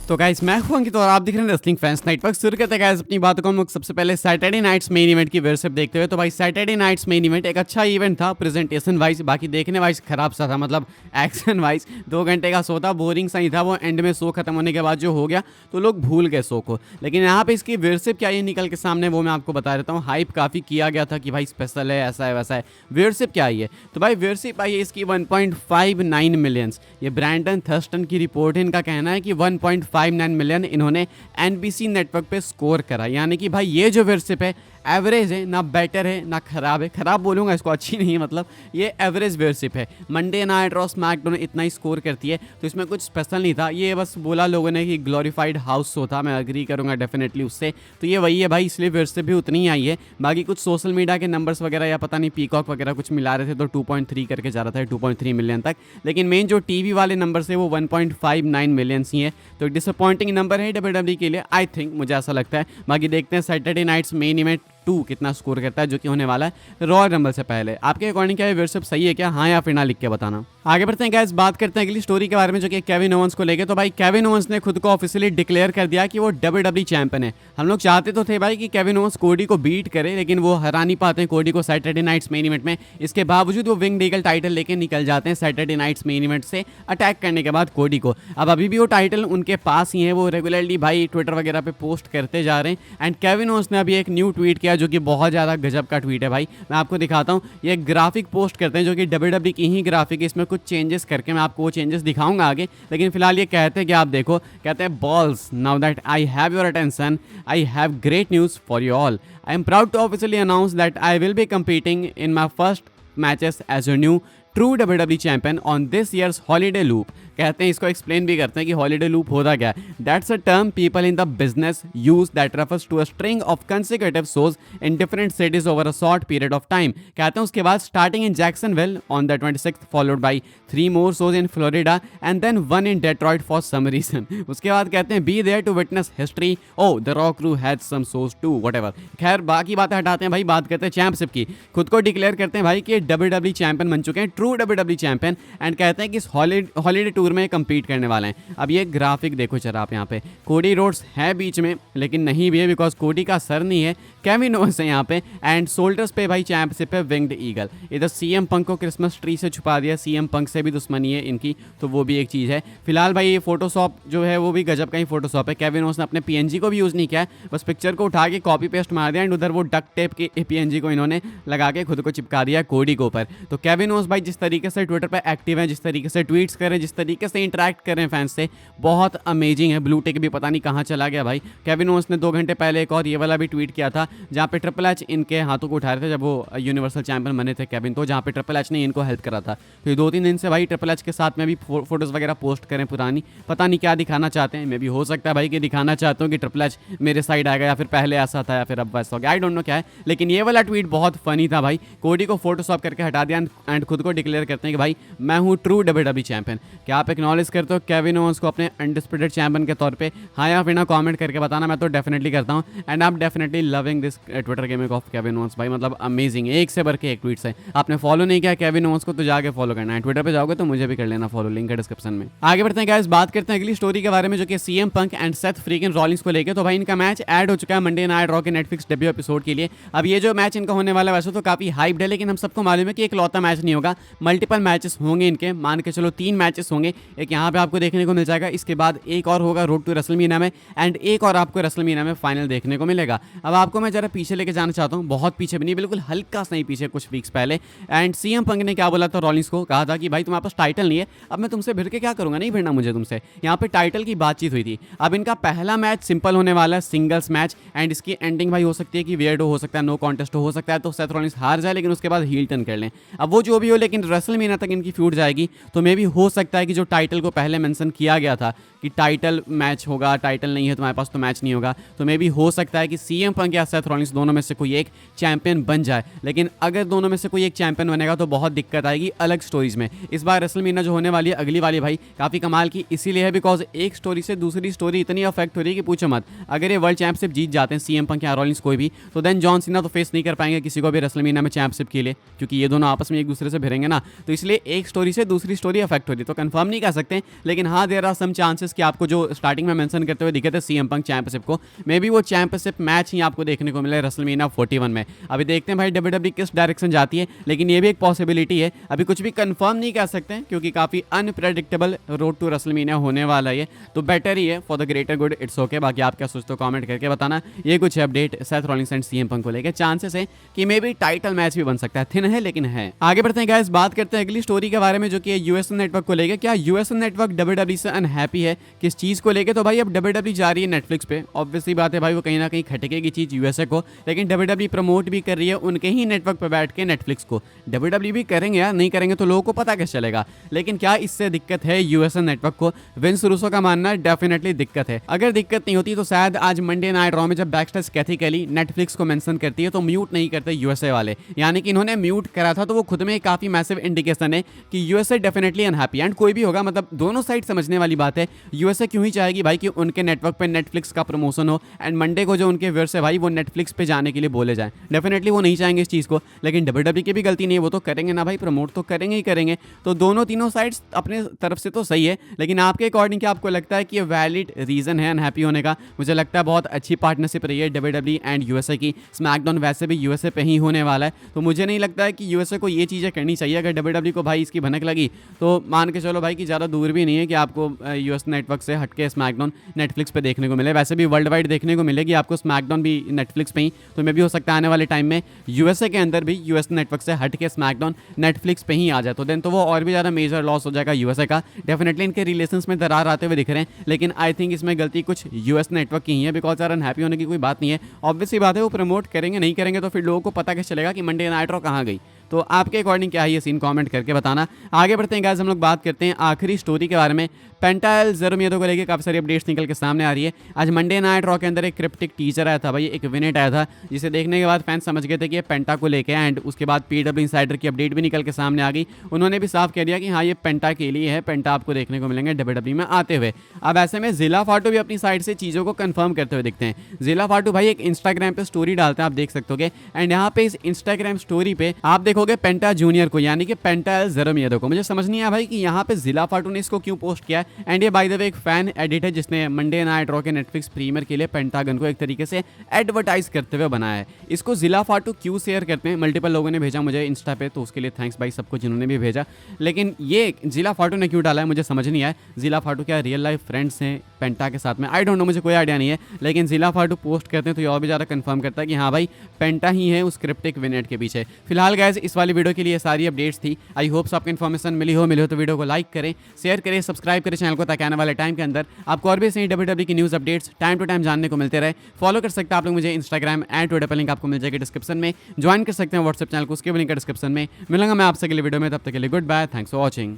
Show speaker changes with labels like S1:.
S1: तो गाइस मैं हूं अंकित और आप दिख रहे हैं रेसलिंग फैंस नेटवर्क। शुरू करते हैं गाइस अपनी बातों को हम लोग सबसे पहले सैटरडे नाइट्स मेन इवेंट की वेरशिप देखते हुए। तो भाई सैटरडे नाइट्स मेन इवेंट एक अच्छा इवेंट था प्रेजेंटेशन वाइज, बाकी देखने वाइज खराब सा था, मतलब एक्शन वाइज 2 घंटे का शो था, बोरिंग सा ही था वो। एंड में शो खत्म होने के बाद जो हो गया तो लोग भूल गए शो को। लेकिन यहाँ पे इसकी वेरशिप क्या ये निकल के सामने वो मैं आपको बता देता हूँ। हाइप काफ़ी किया गया था कि भाई स्पेशल है, ऐसा है वैसा है। वेरशिप क्या आई है? तो भाई वेरशिप आई है इसकी 1.59 मिलियंस। ये ब्रैंडन थर्स्टन की रिपोर्ट है, इनका कहना है कि 1.59 मिलियन इन्होंने एनबीसी नेटवर्क पे स्कोर करा। यानी कि भाई ये जो वेरशिप है एवरेज है, ना बेटर है ना खराब है। खराब बोलूँगा इसको, अच्छी नहीं है, मतलब ये एवरेज वेरशिप है। मंडे नाइट रॉ स्मैकडाउन इतना ही स्कोर करती है, तो इसमें कुछ स्पेशल नहीं था। ये बस बोला लोगों ने कि ग्लोरीफाइड हाउस शो था, मैं अग्री करूँगा डेफिनेटली उससे। तो ये वही है भाई, इसलिए वेरशिप भी उतनी ही आई है। बाकी कुछ सोशल मीडिया के नंबर्स वगैरह या पता नहीं पीकॉक वगैरह कुछ मिला रहे थे तो 2.3 करके जा रहा था, 2.3 मिलियन तक। लेकिन मेन जो टीवी वाले नंबर है वो 1.59 मिलियंस ही है, तो डिसअपॉइंटिंग नंबर है डब्ल्यूडब्ल्यूई के लिए, आई थिंक, मुझे ऐसा लगता है। बाकी देखते हैं सैटरडे नाइट्स मेन इवेंट 2 कितना स्कोर करता है, जो कि होने वाला है रॉयल रंबल से पहले। आपके अकॉर्डिंग क्या ये वेरशिप सही है क्या? हाँ या फिर ना लिख के बताना। आगे बढ़ते हैं गाइस, बात करते हैं अगली स्टोरी के बारे में, जो कि केविन ओवंस को लेके। तो भाई केविन ओवंस ने खुद को ऑफिशियली डिक्लेयर कर दिया कि वो डब्ल्यूडब्ल्यूई चैंपियन है। हम लोग चाहते तो थे भाई कि केविन ओवंस कोडी को बीट करे, लेकिन वो हरा नहीं पाते हैं कोडी को सैटरडे नाइट्स मेन इवेंट में। इसके बावजूद वो विंग ईगल टाइटल लेके निकल जाते हैं सैटरडे नाइट्स मेन इवेंट से अटैक करने के बाद कोडी को। अब अभी भी वो टाइटल उनके पास ही है, वो रेगुलरली भाई ट्विटर वगैरह पे पोस्ट करते जा रहे हैं। एंड केविन ओवंस ने अभी एक न्यू ट्वीट किया जो कि बहुत ज़्यादा गजब का ट्वीट है भाई। मैं आपको दिखाता हूँ, ये ग्राफिक पोस्ट करते हैं जो कि डब्ल्यूडब्ल्यूई की ही ग्राफिक है। इसमें कुछ चेंजेस करके मैं आपको वो चेंजेस दिखाऊंगा आगे, लेकिन फिलहाल ये कहते हैं कि आप देखो, कहते हैं balls, now that I have your attention, I have great news for you all. I am proud to officially announce that I will be competing in my first matches as your new true WWE champion on this year's holiday loop. कहते हैं, इसको explain भी करते हैं कि holiday loop होता क्या है। That's a term people in the business use that refers to a string of consecutive shows in different cities over a short period of time. कहते हैं उसके बाद starting in Jacksonville on the 26th followed by 3 more shows in Florida and then 1 in Detroit for some reason। उसके बाद कहते हैं be there to witness history, oh the Raw crew had some shows too, whatever. खैर बाकी बातें हटाते हैं भाई, बात करते हैं चैंपियनशिप की। खुद को डिक्लेयर करते हैं भाई कि डब्ल्यूडब्ल्यूई चैंपियन बन चुके हैं, ट्रू डब्ल्यूडब्ल्यूई चैंपियन। एंड कहते हैं कि इस हॉलीडे टूर में कम्पीट करने वाले हैं। अब ये ग्राफिक देखो जरा आप, यहाँ पे कोडी रोड्स है बीच में, लेकिन नहीं भी है बिकॉज कोडी का सर नहीं है, केविन ओवंस है यहाँ पे। एंड शोल्डर्स पे भाई चैंपियनशिप है विंग्ड ईगल। इधर सीएम पंक को क्रिसमस ट्री से छुपा दिया, सीएम पंक से भी दुश्मनी है इनकी, तो वो भी एक चीज़ है। फिलहाल भाई ये फोटोशॉप जो है वो भी गजब का ही फोटोशॉप है। केविन ओवंस ने अपने पीएनजी को भी यूज़ नहीं किया है, बस पिक्चर को उठा के कॉपी पेस्ट मार दिया एंड उधर वो डक टेप के पीएनजी को इन्होंने लगा के खुद को चिपका दिया कोडी के ऊपर। तो केविन ओवंस भाई जिस तरीके से ट्विटर पर एक्टिव है, जिस तरीके से ट्वीट्स कर रहे हैं, जिस तरीके से इंटरेक्ट कर रहे हैं फैंस से, बहुत अमेजिंग है। ब्लू टिक भी पता नहीं कहाँ चला गया भाई। केविन ओवंस ने 2 घंटे पहले एक और ये वाला भी ट्वीट किया था जहाँ पे ट्रिपल एच इनके हाथों को उठा रहे थे जब वो यूनिवर्सल चैंपियन बने थे केविन, तो जहाँ पे ट्रिपल एच ने इनको हेल्प करा था। तो ये 2-3 दिन से भाई ट्रिपल एच के साथ में भी फोटोज़ वगैरह पोस्ट करें पुरानी, पता नहीं क्या दिखाना चाहते हैं। मे भी हो सकता है भाई कि दिखाना चाहते हो कि ट्रिपल एच मेरे साइड आएगा, या फिर पहले ऐसा था या फिर अब वैसा हो गया, आई डोंट नो क्या है। लेकिन ये वाला ट्वीट बहुत फनी था भाई। कोडी को फोटोशॉप करके हटा दिया एंड खुद को डिक्लेयर करते हैं कि भाई मैं हूँ ट्रू डब्ल्यूडब्ल्यूई चैंपियन। क्या आप एक्नॉलेज करते हो केविन ओवंस को अपने अनडिस्प्यूटेड चैंपियन के तौर पे? हाँ या फिर ना कमेंट करके बताना, मैं तो डेफिनेटली करता हूँ। एंड आप definitely loving this Twitter gaming of Kevin Owens भाई, मतलब अमेजिंग, एक से बढ़ के एक ट्वीट्स है। आपने फॉलो नहीं किया केविन ओवंस को तो जाके फॉलो करना है, ट्विटर पे जाओगे तो मुझे भी कर लेना फॉलो, लिंक है डिस्क्रिप्शन में। आगे बढ़ते हैं गाइस, बात करते हैं अगली स्टोरी के बारे में, जो कि CM Punk and Seth freakin Rollins को लेकर। तो भाई इनका मैच ऐड हो चुका है मंडे नाइट रॉ के नेटफ्लिक्स डेब्यू एपिसोड के लिए। अब ये जो मैच इनका होने वाला है वैसे तो काफी हाइप्ड है, लेकिन हम सबको मालूम है कि एक लौता मैच नहीं होगा, मल्टीपल मैचेस होंगे इनके। मान के चलो 3 मैचेस होंगे, एक यहाँ पे आपको देखने को मिल जाएगा, इसके बाद एक और होगा रोड टू रेसलमेनिया में, एंड एक और आपको रेसलमेनिया में फाइनल देखने को मिलेगा। अब आपको मैं जरा पीछे लेके जाना चाहता हूँ, बहुत पीछे भी नहीं, बिल्कुल हल्का सा ही पीछे, कुछ वीक्स पहले। एंड सीएम पंक ने क्या बोला था रॉलिंस को, कहा था कि भाई तुम्हारे पास टाइटल नहीं है, अब मैं तुमसे भिड़ के क्या करूंगा, नहीं भिड़ना मुझे तुमसे। यहाँ पे टाइटल की बातचीत हुई थी। अब इनका पहला मैच सिंपल होने वाला है, सिंगल्स मैच, एंड इसकी एंडिंग भाई हो सकती है कि वियर्डो हो सकता है, नो कॉन्टेस्ट हो सकता है, तो सेथ रॉलिंस हार जाए लेकिन उसके बाद हील टर्न कर लें। अब वो जो भी हो, लेकिन रेसलमेनिया तक इनकी फ्यूड जाएगी, तो मे भी हो सकता है कि जो टाइटल को पहले मेंशन किया गया था कि टाइटल मैच होगा, टाइटल नहीं है तुम्हारे पास तो मैच नहीं होगा, तो मे भी हो सकता है कि सीएम पंक या सेथ रॉलिंस दोनों में से कोई एक चैंपियन बन जाए। लेकिन अगर दोनों में से कोई एक चैंपियन बनेगा तो बहुत दिक्कत आएगी अलग स्टोरीज में। इस बार रेसलमेनिया जो होने वाली है अगली वाली भाई काफ़ी कमाल की इसीलिए है बिकॉज एक स्टोरी से दूसरी स्टोरी इतनी अफेक्ट हो रही है कि पूछो मत। अगर ये वर्ल्ड चैंपियनशिप जीत जाते हैं सीएम पंक या रॉलिंस कोई भी, तो देन जॉन सीना तो फेस नहीं कर पाएंगे किसी को भी रेसलमेनिया में चैंपियनशिप के लिए, क्योंकि ये दोनों आपस में एक दूसरे से भिड़ेंगे ना। तो इसलिए एक स्टोरी से दूसरी स्टोरी अफेक्ट हो रही है, तो कंफर्म नहीं कर सकते, लेकिन हाँ there are some chances chances कि आपको जो स्टार्टिंग में मेंशन करते हुए दिखे थे सीएम पंक चैंपियनशिप को, मे बी वो चैंपियनशिप मैच ही आपको देखने को मिले रेसलमेनिया 41 में। अभी देखते हैं भाई डब्ल्यूडब्ल्यूई किस डायरेक्शन जाती है, लेकिन ये भी एक पॉसिबिलिटी है। अभी कुछ भी कंफर्म नहीं कह सकते हैं क्योंकि काफ़ी अनप्रेडिक्टेबल रोड टू रेसलमेनिया होने वाला है, तो बेटर ही है for the greater good. It's okay. बाकी आप क्या सोचते हो कमेंट करके बताना। ये कुछ update Seth Rollins and CM Punk को लेकर। चांसेस है कि मे बी टाइटल मैच भी बन सकता है, थिन है लेकिन है। आगे बढ़ते हैं गाइस, बात करते हैं अगली स्टोरी के बारे में जो कि यूएसएन नेटवर्क को लेकर। क्या यूएसएन नेटवर्क डब्ल्यूडब्ल्यूई से अनहैप्पी है किस चीज़ को लेकर? तो भाई अब डब्ल्यूडब्ल्यूई जा रही है नेटफ्लिक्स पे, ऑब्वियसली बात है भाई, वो कहीं ना कहीं खटकेगी चीज़ यूएसए को, लेकिन डब्ल्यूडब्ल्यूई प्रमोट भी कर रही है उनके ही नेटवर्क पर बैठ के नेटफ्लिक्स को। डब्ल्यूडब्ल्यूई भी करेंगे यार, नहीं करेंगे तो लोगों को पता कैसे चलेगा। लेकिन क्या इससे दिक्कत है यूएसएन नेटवर्क को? विंस रूसो का मानना है डेफिनेटली दिक्कत है। अगर दिक्कत नहीं होती तो शायद आज मंडे नाइट रॉ में जब बैकस्टेज कैथी केली नेटफ्लिक्स को मेंशन करती है तो म्यूट नहीं करते यूएसए वाले, यानी कि इन्होंने म्यूट करा था, तो वो खुद में काफी मैसिव इंडिकेशन है कि यूएसए डेफिनेटली अनहैप्पी। एंड कोई भी होगा, मतलब दोनों साइड समझने वाली बात है। यूएसए क्यों ही चाहेगी भाई कि उनके नेटवर्क पे नेटफ्लिक्स का प्रमोशन हो एंड मंडे को जो उनके व्यूअर्स है भाई वो नेटफ्लिक्स पे जाने के लिए बोले जाए? डेफिनेटली वो नहीं चाहेंगे इस चीज़ को। लेकिन डब्ल्यूडब्ल्यूई की भी गलती नहीं है, वो तो करेंगे ना भाई, प्रमोट तो करेंगे ही करेंगे। तो दोनों तीनों साइड्स अपने तरफ से तो सही है, लेकिन आपके अकॉर्डिंग क्या आपको लगता है कि ये वैलिड रीजन है अनहैप्पी होने का? मुझे लगता है बहुत अच्छी पार्टनरशिप रही है डब्ल्यूडब्ल्यूई एंड यूएसए की। स्मैकडाउन वैसे भी यूएसए पे ही होने वाला है, तो मुझे नहीं लगता है कि यूएसए को ये चीज़ें करनी चाहिए। अगर डब्ल्यूडब्ल्यूई को भाई इसकी भनक लगी तो मान के चलो भाई कि ज़्यादा दूर भी नहीं है कि आपको यूएस नेटवर्क से हटके स्मैकडाउन नेटफ्लिक्स पे देखने को मिले। वैसे भी वर्ल्ड वाइड देखने को मिलेगी आपको स्मैकडाउन भी नेटफ्लिक्स पे ही, तो मे भी हो सकता है आने वाले टाइम में यूएसए के अंदर भी यूएस नेटवर्क से हटके स्मैकडाउन नेटफ्लिक्स पे ही आ जाए, तो देन तो वो और भी ज़्यादा मेजर लॉस हो जाएगा यूएसए का। डेफिनेटली इनके रिलेशंस में दरार आते हुए दिख रहे हैं, लेकिन आई थिंक इसमें गलती कुछ यूएस नेटवर्क की ही है, बिकॉज यार अनहैप्पी होने की कोई बात नहीं है। ऑब्वियसली बात है वो प्रमोट करेंगे, नहीं करेंगे तो फिर लोगों को पता कैसे चलेगा कि मंडे नाइट रॉ कहाँ गई? तो आपके अकॉर्डिंग क्या है ये सीन, कमेंट करके बताना। आगे बढ़ते हैं गाइस, हम लोग बात करते हैं आखिरी स्टोरी के बारे में। पेंटा एल ज़ेरो मियादो को लेकर काफ़ी सारी अपडेट्स निकल के सामने आ रही है। आज मंडे नाइट रॉ के अंदर एक क्रिप्टिक टीजर आया था भाई, एक विनेट आया था, जिसे देखने के बाद फैंस समझ गए थे कि ये पेंटा को लेके एंड उसके बाद पीडब्ल्यू इनसाइडर की अपडेट भी निकल के सामने आ गई। उन्होंने भी साफ कह दिया कि हाँ ये पेंटा के लिए है, पेंटा आपको देखने को मिलेंगे डब्ल्यूडब्ल्यूई में आते हुए। अब ऐसे में जिला फाटू भी अपनी साइड से चीज़ों को कंफर्म करते हुए दिखते हैं। जिला फाटू भाई एक इंस्टाग्राम पे स्टोरी डालते हैं, आप देख सकते हो, एंड यहाँ पे इस इंस्टाग्राम स्टोरी पे आप देखोगे पेंटा जूनियर को, यानी कि पेंटा एल ज़ेरो मियादो को। मुझे समझ नहीं आया भाई कि यहाँ पे जिला फाटू ने इसको क्यों पोस्ट किया है। एंड ये बाय द वे एक फैन एडिट है जिसने मंडे नाइट रॉ के नेटफ्लिक्स प्रीमियर के लिए पेंटागन को एक तरीके से एडवर्टाइज करते हुए बनाया है। इसको जिला फाटू क्यों शेयर करते हैं? मल्टीपल लोगों ने भेजा मुझे इंस्टा पे, तो उसके लिए थैंक्स भाई सबको जिन्होंने भी भेजा। लेकिन ये जिला फाटू ने क्यों डाला है मुझे समझ नहीं आया। जिला फाटू क्या रियल लाइफ फ्रेंड्स हैं पेंटा के साथ में? आई डोंट नो, मुझे कोई आइडिया नहीं है। लेकिन जिला फाटू पोस्ट करते हैं तो ये और भी ज़्यादा कंफर्म करता है कि हाँ भाई पेंटा ही है उस क्रिप्टिक विनेट के पीछे। फिलहाल गाइस इस वाली वीडियो के लिए सारी अपडेट्स थी। आई होप्स आपको इन्फॉर्मेशन मिली हो तो वीडियो को लाइक करें, शेयर करें, सब्सक्राइब करें चैनल को, ताकि आने वाले टाइम के अंदर आपको और भी सही डब्ल्यूडब्ल्यूई की news updates time to time जानने को मिलते रहे। फॉलो कर सकते हैं आप लोग मुझे इंस्टाग्राम @ट्विटर पर, लिंक आपको मिल जाएगी डिस्क्रिप्शन में। ज्वाइन कर सकते हैं व्हाट्सएप चैनल को, उसके भी लिंक डिस्क्रिप्शन में। मिलूंगा मैं आपसे अगले वीडियो में, तब तक के लिए goodbye, thanks for watching.